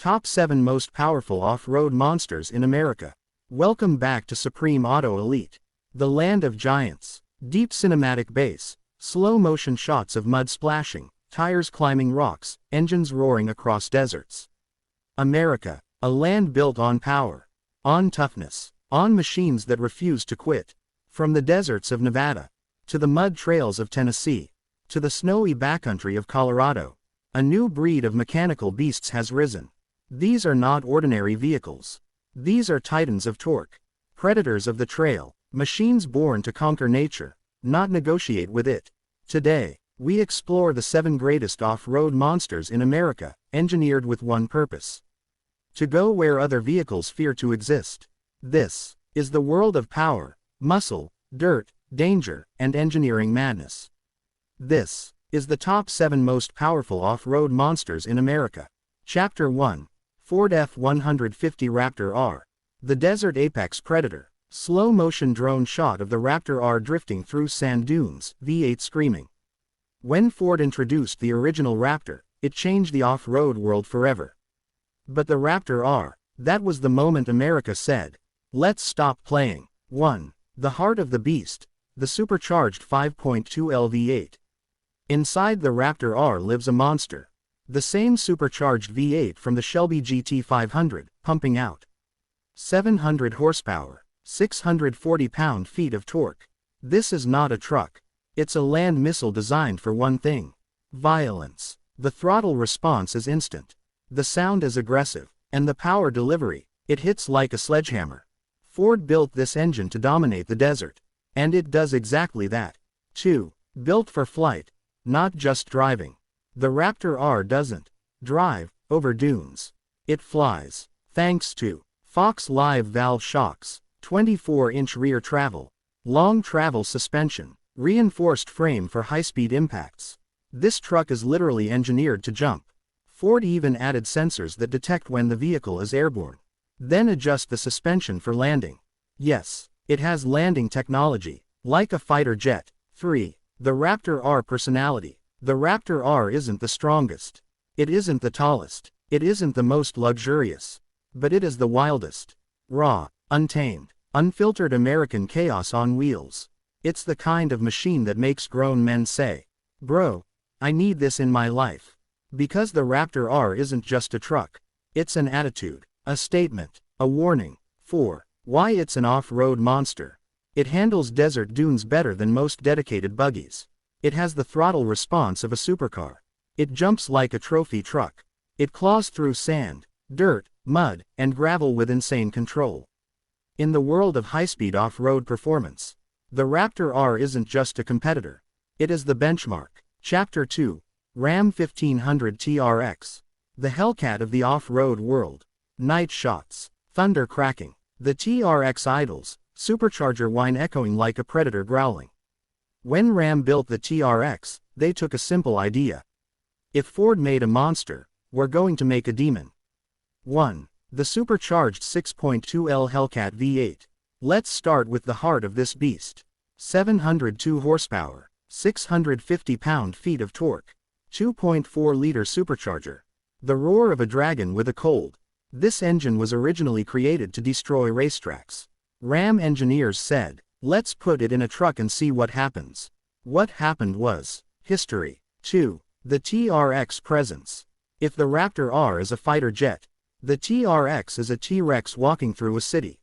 Top 7 Most Powerful Off-Road Monsters in America. Welcome back to Supreme Auto Elite. The land of giants. Deep cinematic bass, slow-motion shots of mud splashing, tires climbing rocks, engines roaring across deserts. America, a land built on power, on toughness, on machines that refuse to quit. From the deserts of Nevada, to the mud trails of Tennessee, to the snowy backcountry of Colorado, a new breed of mechanical beasts has risen. These are not ordinary vehicles. These are titans of torque, predators of the trail, machines born to conquer nature, not negotiate with it. Today, we explore the 7 greatest off-road monsters in America, engineered with one purpose: to go where other vehicles fear to exist. This is the world of power, muscle, dirt, danger, and engineering madness. This is the top 7 most powerful off-road monsters in America. Chapter 1. Ford F-150 Raptor R. The Desert Apex Predator. Slow-motion drone shot of the Raptor R drifting through sand dunes, V8 screaming. When Ford introduced the original Raptor, it changed the off-road world forever. But the Raptor R, that was the moment America said, "Let's stop playing." 1. The heart of the beast, the supercharged 5.2L V8. Inside the Raptor R lives a monster. The same supercharged V8 from the Shelby GT500, pumping out 700 horsepower, 640 pound-feet of torque. This is not a truck. It's a land missile designed for one thing: violence. The throttle response is instant. The sound is aggressive. And the power delivery, it hits like a sledgehammer. Ford built this engine to dominate the desert. And it does exactly that. 2. Built for flight, not just driving. The Raptor R doesn't drive over dunes. It flies. Thanks to Fox Live valve shocks, 24-inch rear travel, long travel suspension, reinforced frame for high-speed impacts. This truck is literally engineered to jump. Ford even added sensors that detect when the vehicle is airborne, then adjust the suspension for landing. Yes, it has landing technology, like a fighter jet. 3. The Raptor R personality. The Raptor R isn't the strongest. It isn't the tallest. It isn't the most luxurious. But it is the wildest. Raw, untamed, unfiltered American chaos on wheels. It's the kind of machine that makes grown men say, "Bro, I need this in my life." Because the Raptor R isn't just a truck. It's an attitude, a statement, a warning. 4. Why it's an off-road monster. It handles desert dunes better than most dedicated buggies. It has the throttle response of a supercar. It jumps like a trophy truck. It claws through sand, dirt, mud, and gravel with insane control. In the world of high-speed off-road performance, the Raptor R isn't just a competitor. It is the benchmark. Chapter 2. Ram 1500 TRX. The Hellcat of the off-road world. Night shots, thunder cracking. The TRX idles, supercharger whine echoing like a predator growling. When Ram built the TRX, they took a simple idea. If Ford made a monster, we're going to make a demon. 1. The supercharged 6.2L Hellcat V8. Let's start with the heart of this beast. 702 horsepower, 650 pound-feet of torque, 2.4-liter supercharger. The roar of a dragon with a cold. This engine was originally created to destroy racetracks. Ram engineers said, "Let's put it in a truck and see what happens." What happened was history. 2. The TRX presence. If the Raptor R is a fighter jet, the TRX is a T-Rex walking through a city.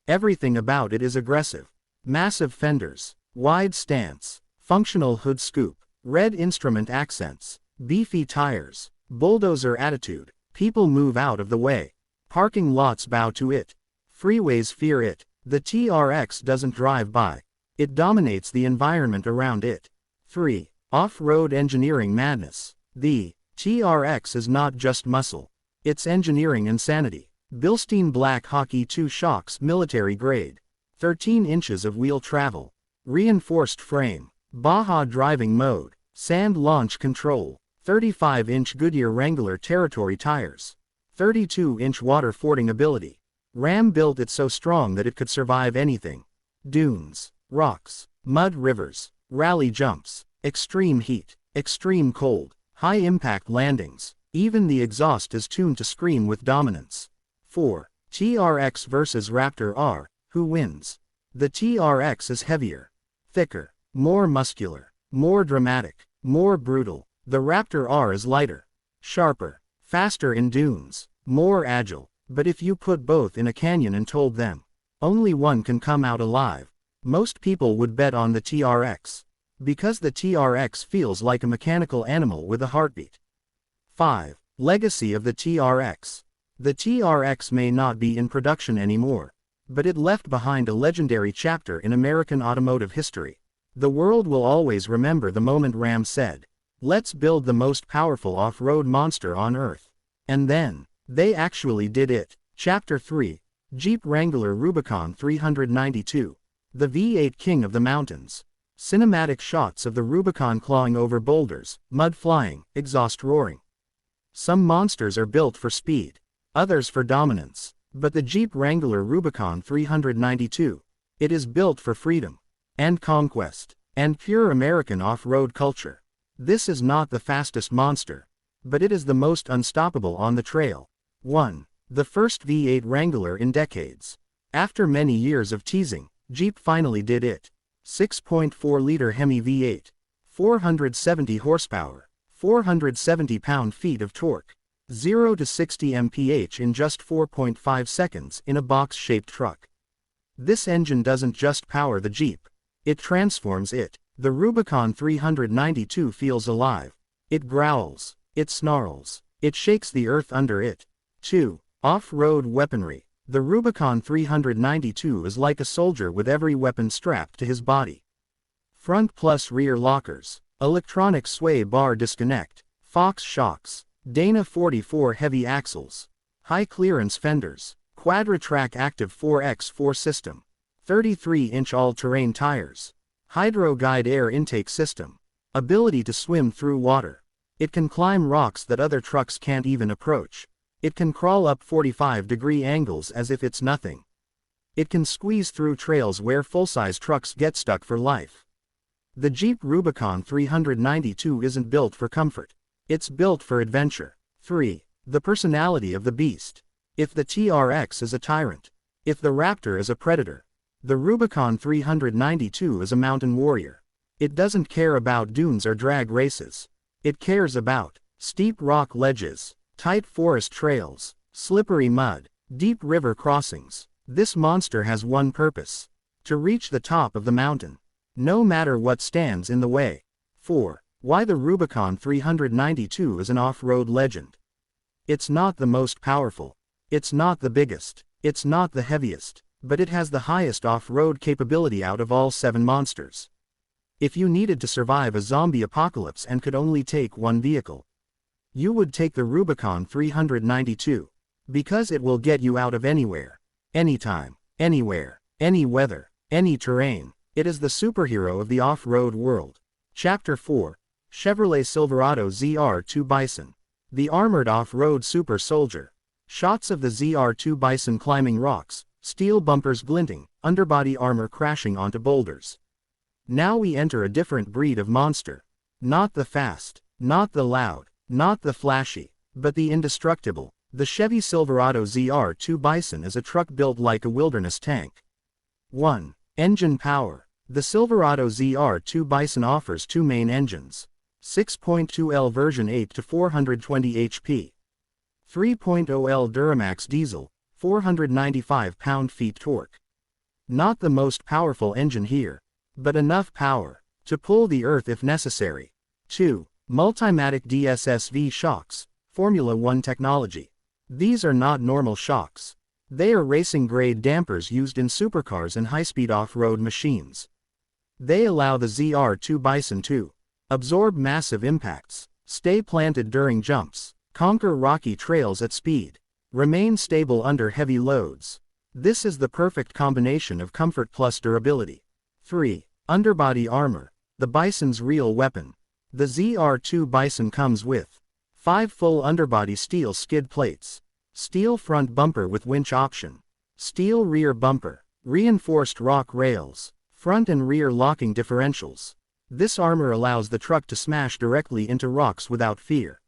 Everything about it is aggressive. Massive fenders, wide stance, functional hood scoop, red instrument accents, beefy tires, bulldozer attitude. People move out of the way. Parking lots bow to it. Freeways fear it. The TRX doesn't drive by. It dominates the environment around it. 3. Off-road engineering madness. The TRX is not just muscle. It's engineering insanity. Bilstein Black Hawk E2 shocks military grade. 13 inches of wheel travel. Reinforced frame. Baja driving mode. Sand launch control. 35-inch Goodyear Wrangler Territory tires. 32-inch water fording ability. Ram built it so strong that it could survive anything. Dunes, rocks, mud rivers, rally jumps, extreme heat, extreme cold, high impact landings, Even the exhaust is tuned to scream with dominance. 4. TRXvsRaptorR, who wins? The TRX is heavier, thicker, more muscular, more dramatic, more brutal. The Raptor R is lighter, sharper, faster in dunes, more agile. But if you put both in a canyon and told them only one can come out alive, most people would bet on the TRX. Because the TRX feels like a mechanical animal with a heartbeat. 5. Legacy of the TRX. The TRX may not be in production anymore, but it left behind a legendary chapter in American automotive history. The world will always remember the moment Ram said, "Let's build the most powerful off-road monster on Earth." And then, they actually did it. Chapter 3. Jeep Wrangler Rubicon 392. The V8 King of the Mountains. Cinematic shots of the Rubicon clawing over boulders, mud flying, exhaust roaring. Some monsters are built for speed, others for dominance. But the Jeep Wrangler Rubicon 392, it is built for freedom, and conquest, and pure American off-road culture. This is not the fastest monster, but it is the most unstoppable on the trail. 1. The first V8 Wrangler in decades. After many years of teasing, Jeep finally did it. 6.4-liter Hemi V8, 470 horsepower, 470 pound-feet of torque, 0 to 60 mph in just 4.5 seconds in a box-shaped truck. This engine doesn't just power the Jeep, it transforms it. The Rubicon 392 feels alive. It growls, it snarls, it shakes the earth under it. 2. Off-road weaponry. The Rubicon 392 is like a soldier with every weapon strapped to his body. Front plus rear lockers, electronic sway bar disconnect, Fox shocks, Dana 44 heavy axles, high-clearance fenders, Quadra-Track Active 4x4 system, 33-inch all-terrain tires, Hydro-Guide air intake system, ability to swim through water. It can climb rocks that other trucks can't even approach. It can crawl up 45-degree angles as if it's nothing. It can squeeze through trails where full-size trucks get stuck for life. The Jeep Rubicon 392 isn't built for comfort. It's built for adventure. 3. The personality of the beast. If the TRX is a tyrant, if the Raptor is a predator, the Rubicon 392 is a mountain warrior. It doesn't care about dunes or drag races. It cares about steep rock ledges, tight forest trails, slippery mud, deep river crossings. This monster has one purpose: to reach the top of the mountain, no matter what stands in the way. 4. Why the Rubicon 392 is an off-road legend. It's not the most powerful. It's not the biggest. It's not the heaviest. But it has the highest off-road capability out of all 7 monsters. If you needed to survive a zombie apocalypse and could only take one vehicle, you would take the Rubicon 392. Because it will get you out of anywhere, anytime, anywhere, any weather, any terrain. It is the superhero of the off-road world. Chapter 4. Chevrolet Silverado ZR2 Bison. The armored off-road super soldier. Shots of the ZR2 Bison climbing rocks, steel bumpers glinting, underbody armor crashing onto boulders. Now we enter a different breed of monster. Not the fast, not the loud, not the flashy, but the indestructible. The Chevy Silverado ZR2 Bison is a truck built like a wilderness tank. 1. Engine power. The Silverado ZR2 Bison offers 2 main engines. 6.2L version 8 to 420 HP. 3.0L Duramax diesel, 495 pound-feet torque. Not the most powerful engine here, but enough power to pull the earth if necessary. 2. Multimatic DSSV shocks, Formula 1 technology. These are not normal shocks. They are racing-grade dampers used in supercars and high-speed off-road machines. They allow the ZR2 Bison to absorb massive impacts, stay planted during jumps, conquer rocky trails at speed, remain stable under heavy loads. This is the perfect combination of comfort plus durability. 3. Underbody armor. The Bison's real weapon. The ZR2 Bison comes with 5 full underbody steel skid plates, steel front bumper with winch option, steel rear bumper, reinforced rock rails, front and rear locking differentials. This armor allows the truck to smash directly into rocks without fear.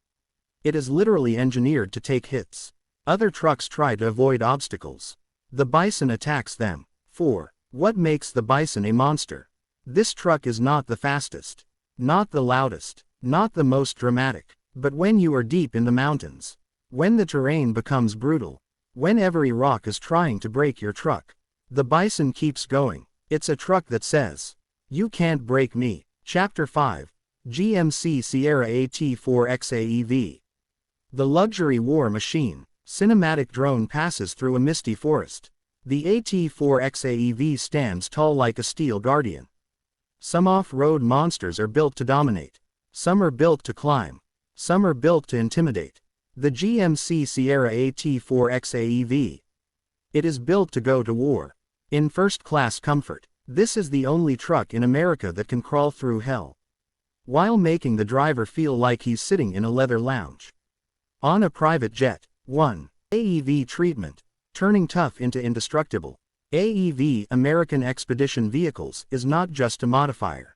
It is literally engineered to take hits. Other trucks try to avoid obstacles. The Bison attacks them. 4. What makes the Bison a monster? This truck is not the fastest, not the loudest, not the most dramatic, but when you are deep in the mountains, when the terrain becomes brutal, when every rock is trying to break your truck, the Bison keeps going. It's a truck that says, "You can't break me." Chapter 5. GMC Sierra AT4X AEV. The luxury war machine. Cinematic drone passes through a misty forest. The AT4X AEV stands tall like a steel guardian. Some off-road monsters are built to dominate. Some are built to climb. Some are built to intimidate. The GMC Sierra AT4X AEV. It is built to go to war. In first-class comfort, this is the only truck in America that can crawl through hell, while making the driver feel like he's sitting in a leather lounge on a private jet. 1. AEV treatment. Turning tough into indestructible. AEV, American Expedition Vehicles, is not just a modifier.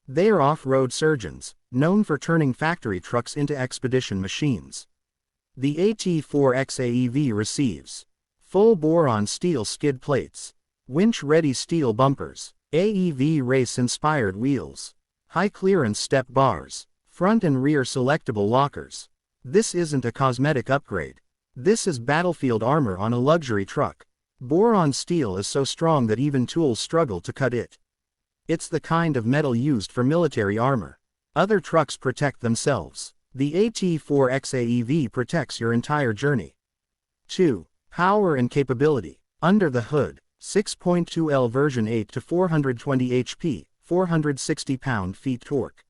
They are off-road surgeons, known for turning factory trucks into expedition machines. The AT4X AEV receives full boron steel skid plates, winch-ready steel bumpers, AEV race-inspired wheels, high-clearance step bars, front and rear selectable lockers. This isn't a cosmetic upgrade. This is battlefield armor on a luxury truck. Boron steel is so strong that even tools struggle to cut it. It's the kind of metal used for military armor. Other trucks protect themselves. The AT4X AEV protects your entire journey. 2. Power and capability. Under the hood, 6.2L version 8 to 420 HP, 460 pound-feet torque.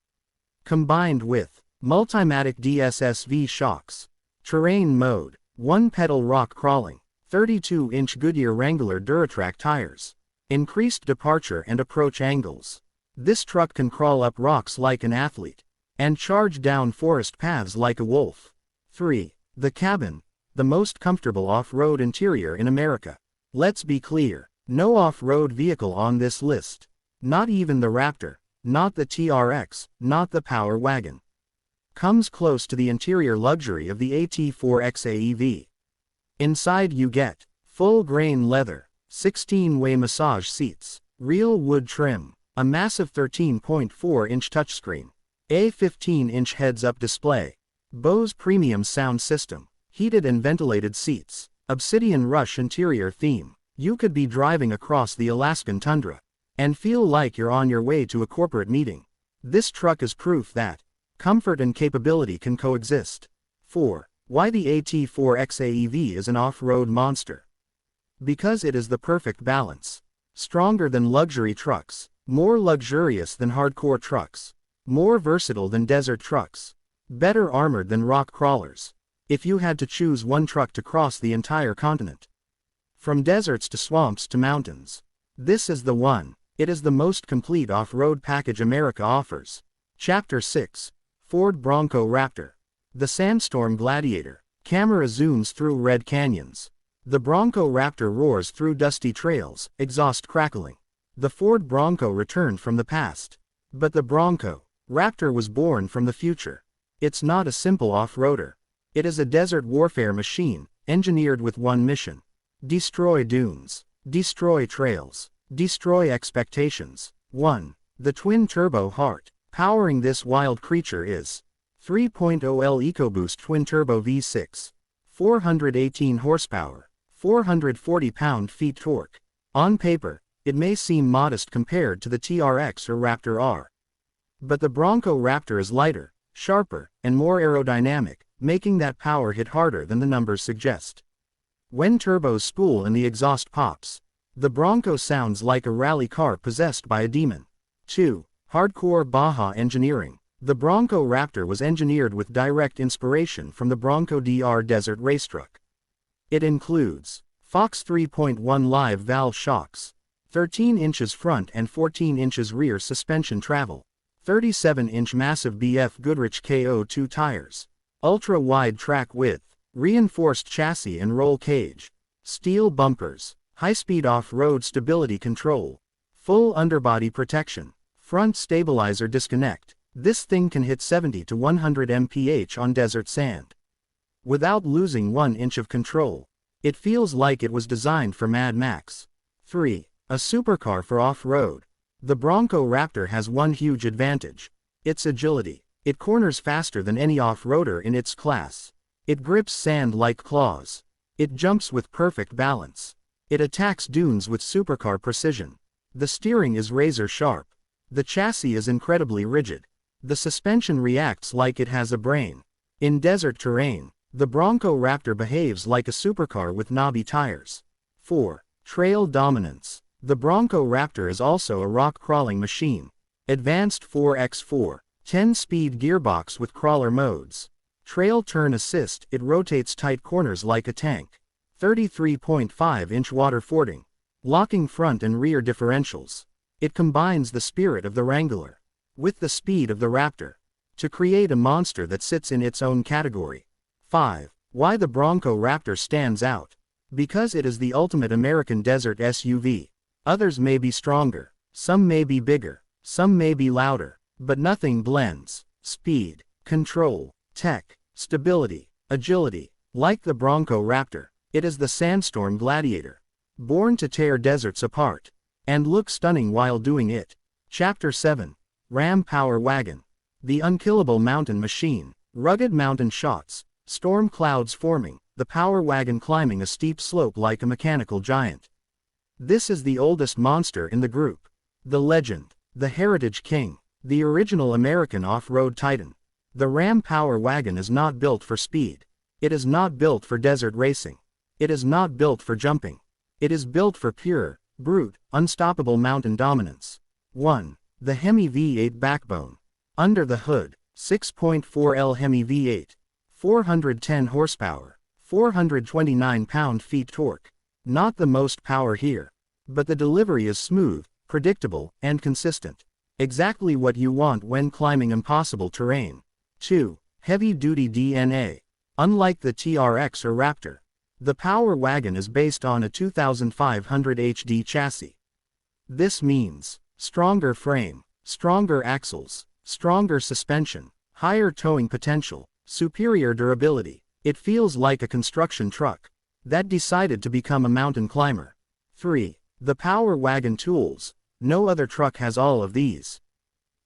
Combined with Multimatic DSSV shocks. Terrain mode. 1-pedal rock crawling. 32-inch Goodyear Wrangler Duratrack tires. Increased departure and approach angles. This truck can crawl up rocks like an athlete, and charge down forest paths like a wolf. 3. The cabin. The most comfortable off-road interior in America. Let's be clear. No off-road vehicle on this list. Not even the Raptor. Not the TRX. Not the Power Wagon. Comes close to the interior luxury of the AT4X AEV. Inside you get full-grain leather, 16-way massage seats, real wood trim, a massive 13.4-inch touchscreen, a 15-inch heads-up display, Bose premium sound system, heated and ventilated seats, Obsidian Rush interior theme. You could be driving across the Alaskan tundra and feel like you're on your way to a corporate meeting. This truck is proof that comfort and capability can coexist. 4. Why the AT4X AEV is an off-road monster. Because it is the perfect balance. Stronger than luxury trucks, more luxurious than hardcore trucks, more versatile than desert trucks, better armored than rock crawlers. If you had to choose one truck to cross the entire continent, from deserts to swamps to mountains, this is the one. It is the most complete off-road package America offers. Chapter 6. Ford Bronco Raptor. The Sandstorm Gladiator. Camera zooms through red canyons. The Bronco Raptor roars through dusty trails, exhaust crackling. The Ford Bronco returned from the past. But the Bronco Raptor was born from the future. It's not a simple off-roader. It is a desert warfare machine, engineered with one mission. Destroy dunes. Destroy trails. Destroy expectations. 1. The twin-turbo heart. Powering this wild creature is 3.0L EcoBoost twin-turbo V6. 418 horsepower. 440 pound-feet torque. On paper, it may seem modest compared to the TRXvsRaptorR. But the Bronco Raptor is lighter, sharper, and more aerodynamic, making that power hit harder than the numbers suggest. When turbos spool and the exhaust pops, the Bronco sounds like a rally car possessed by a demon. 2. Hardcore Baja engineering. The Bronco Raptor was engineered with direct inspiration from the Bronco DR desert race truck. It includes Fox 3.1 live valve shocks, 13 inches front and 14 inches rear suspension travel, 37-inch massive BF Goodrich KO2 tires, ultra-wide track width, reinforced chassis and roll cage, steel bumpers, high-speed off-road stability control, full underbody protection, front stabilizer disconnect. This thing can hit 70 to 100 mph on desert sand without losing 1 inch of control. It feels like it was designed for Mad Max. 3. A supercar for off-road. The Bronco Raptor has one huge advantage: its agility. It corners faster than any off-roader in its class. It grips sand like claws. It jumps with perfect balance. It attacks dunes with supercar precision. The steering is razor sharp. The chassis is incredibly rigid. The suspension reacts like it has a brain. In desert terrain, the Bronco Raptor behaves like a supercar with knobby tires. 4. Trail dominance. The Bronco Raptor is also a rock-crawling machine. Advanced 4x4, 10-speed gearbox with crawler modes. Trail turn assist, it rotates tight corners like a tank. 33.5-inch water fording. Locking front and rear differentials. It combines the spirit of the Wrangler with the speed of the Raptor to create a monster that sits in its own category. 5. Why the Bronco Raptor stands out. Because it is the ultimate American desert SUV. Others may be stronger, some may be bigger, some may be louder, but nothing blends speed, control, tech, stability, agility. Like the Bronco Raptor, it is the Sandstorm Gladiator, born to tear deserts apart and look stunning while doing it. Chapter 7. Ram Power Wagon. The unkillable mountain machine. Rugged mountain shots. Storm clouds forming, the Power Wagon climbing a steep slope like a mechanical giant. This is the oldest monster in the group. The legend. The heritage king. The original American off-road titan. The Ram Power Wagon is not built for speed. It is not built for desert racing. It is not built for jumping. It is built for pure, brute, unstoppable mountain dominance. 1. The Hemi V8 backbone. Under the hood, 6.4L Hemi V8. 410 horsepower, 429 pound-feet torque. Not the most power here, but the delivery is smooth, predictable, and consistent. Exactly what you want when climbing impossible terrain. 2. Heavy-duty DNA. Unlike the TRX or Raptor, the Power Wagon is based on a 2500 HD chassis. This means stronger frame, stronger axles, stronger suspension, higher towing potential, superior durability. It feels like a construction truck that decided to become a mountain climber. 3. The Power Wagon tools. No other truck has all of these.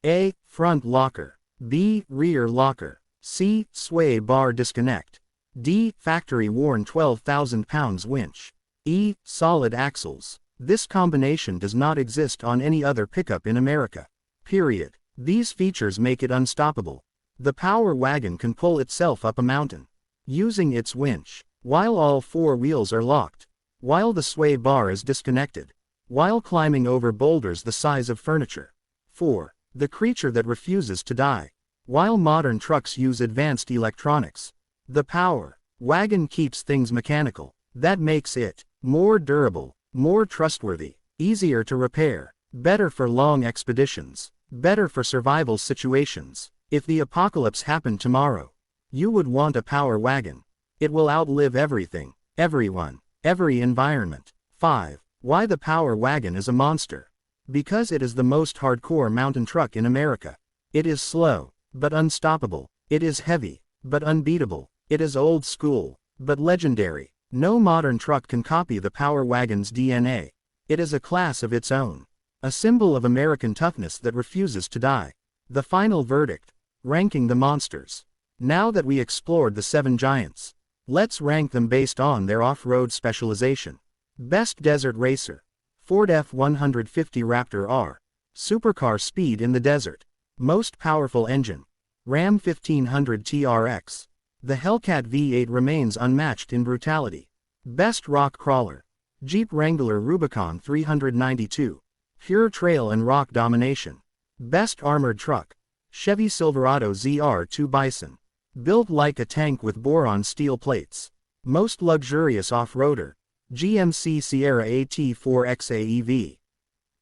A. Front locker. B. Rear locker. C. Sway bar disconnect. D. Factory-worn 12,000 pounds winch. E. Solid axles. This combination does not exist on any other pickup in America. Period. These features make it unstoppable. The Power Wagon can pull itself up a mountain using its winch, while all 4 wheels are locked, while the sway bar is disconnected, while climbing over boulders the size of furniture. 4. The creature that refuses to die. While modern trucks use advanced electronics, the Power Wagon keeps things mechanical. That makes it more durable, more trustworthy, easier to repair, better for long expeditions, better for survival situations. If the apocalypse happened tomorrow, you would want a Power Wagon. It will outlive everything, everyone, every environment. 5. Why the Power Wagon is a monster. Because it is the most hardcore mountain truck in America. It is slow, but unstoppable. It is heavy, but unbeatable. It is old school, but legendary. No modern truck can copy the Power Wagon's DNA. It is a class of its own. A symbol of American toughness that refuses to die. The final verdict. Ranking the monsters. Now that we explored the 7 giants, let's rank them based on their off-road specialization. Best Desert Racer. Ford F-150 Raptor R. Supercar speed in the desert. Most powerful engine. Ram 1500 TRX. The Hellcat V8 remains unmatched in brutality. Best rock crawler. Jeep Wrangler Rubicon 392. Pure trail and rock domination. Best armored truck. Chevy Silverado ZR2 Bison. Built like a tank with boron steel plates. Most luxurious off-roader. GMC Sierra AT4X AEV.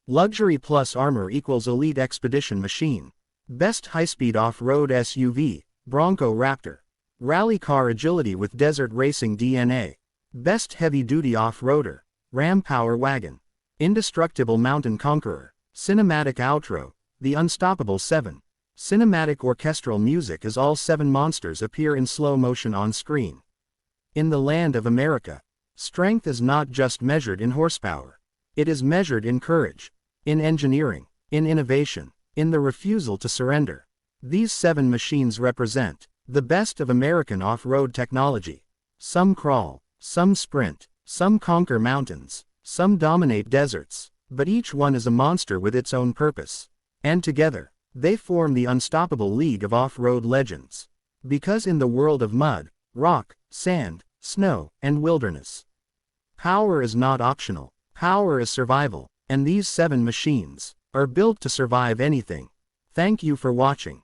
Luxury plus armor equals elite expedition machine. Best high-speed off-road SUV. Bronco Raptor. Rally car agility with desert racing DNA. Best heavy-duty off-roader. Ram Power Wagon. Indestructible mountain conqueror. Cinematic outro. The Unstoppable 7. Cinematic orchestral music as all 7 monsters appear in slow motion on screen. In the land of America, strength is not just measured in horsepower. It is measured in courage, in engineering, in innovation, in the refusal to surrender. These 7 machines represent the best of American off-road technology. Some crawl, some sprint, some conquer mountains, some dominate deserts, but each one is a monster with its own purpose. And together, they form the unstoppable league of off-road legends. Because in the world of mud, rock, sand, snow, and wilderness, power is not optional. Power is survival, and these 7 machines are built to survive anything. Thank you for watching.